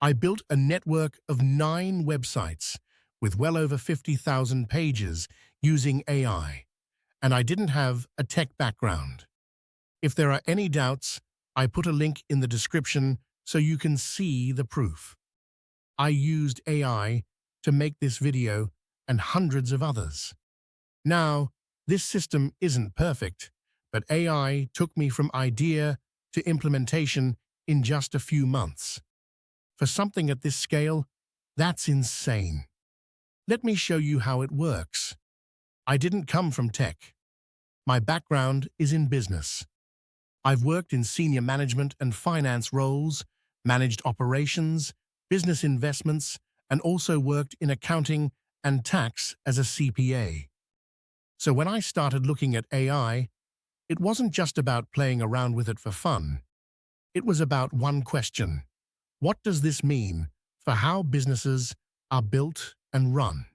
I built a network of 9 websites with well over 50,000 pages using AI, and I didn't have a tech background. If there are any doubts, I put a link in the description so you can see the proof. I used AI to make this video and hundreds of others. Now, this system isn't perfect, but AI took me from idea to implementation in just a few months. For something at this scale, that's insane. Let me show you how it works. I didn't come from tech. My background is in business. I've worked in senior management and finance roles, managed operations, business investments, and also worked in accounting and tax as a CPA. So when I started looking at AI, it wasn't just about playing around with it for fun. It was about one question. What does this mean for how businesses are built and run?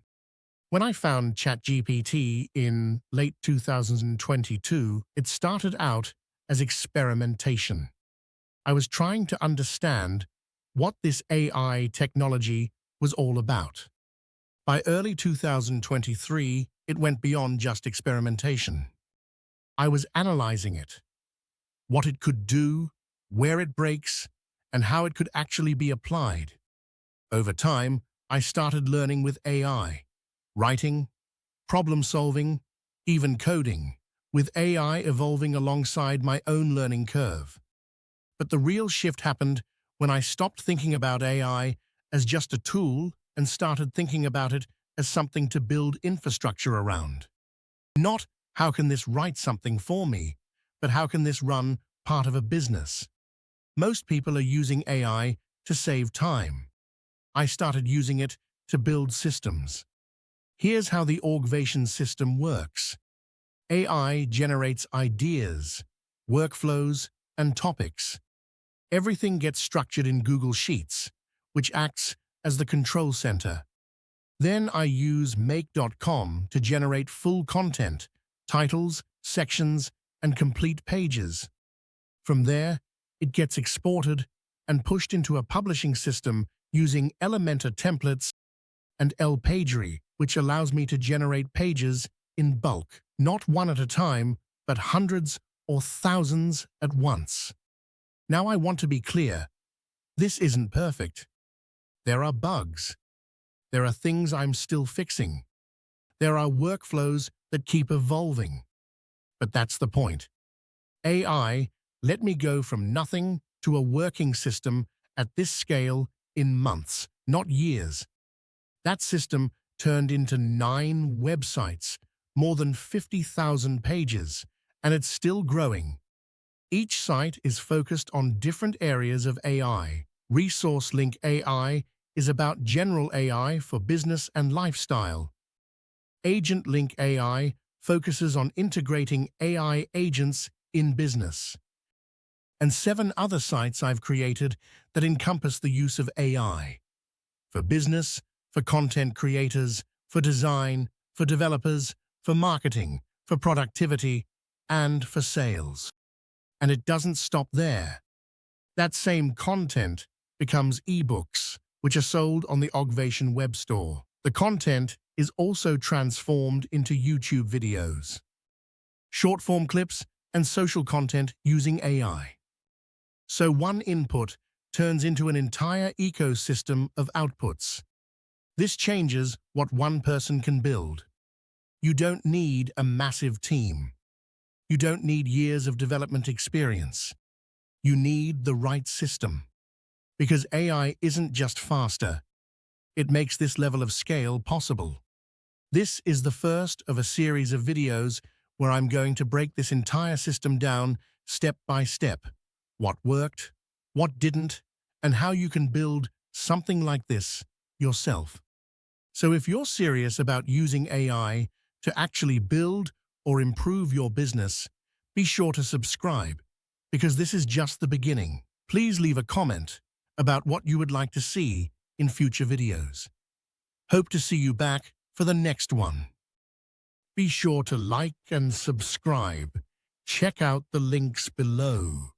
When I found ChatGPT in late 2022, it started out as experimentation. I was trying to understand what this AI technology was all about. By early 2023, it went beyond just experimentation. I was analyzing it, what it could do, where it breaks, and how it could actually be applied. Over time, I started learning with AI, writing, problem-solving, even coding, with AI evolving alongside my own learning curve. But the real shift happened when I stopped thinking about AI as just a tool and started thinking about it as something to build infrastructure around. Not how can this write something for me, but how can this run part of a business? Most people are using AI to save time. I started using it to build systems. Here's how the AugVation system works. AI generates ideas, workflows, and topics. Everything gets structured in Google Sheets, which acts as the control center. Then I use make.com to generate full content, titles, sections, and complete pages. From there, it gets exported and pushed into a publishing system using Elementor templates and LPagery, which allows me to generate pages in bulk, not one at a time, but hundreds or thousands at once. Now I want to be clear, this isn't perfect. There are bugs. There are things I'm still fixing. There are workflows that keep evolving. But that's the point. AI let me go from nothing to a working system at this scale in months, not years. That system turned into 9 websites, more than 50,000 pages, and it's still growing. Each site is focused on different areas of AI. Resource Link AI is about general AI for business and lifestyle. Agent Link AI focuses on integrating AI agents in business. And 7 other sites I've created that encompass the use of AI. For business, for content creators, for design, for developers, for marketing, for productivity, and for sales. And it doesn't stop there. That same content becomes eBooks, which are sold on the AugVation web store. The content is also transformed into YouTube videos, short-form clips, and social content using AI. So one input turns into an entire ecosystem of outputs. This changes what one person can build. You don't need a massive team. You don't need years of development experience. You need the right system. Because AI isn't just faster. It makes this level of scale possible. This is the first of a series of videos where I'm going to break this entire system down step by step. What worked, what didn't, and how you can build something like this yourself. So if you're serious about using AI to actually build or improve your business, be sure to subscribe, because this is just the beginning. Please leave a comment about what you would like to see in future videos. Hope to see you back for the next one. Be sure to like and subscribe. Check out the links below.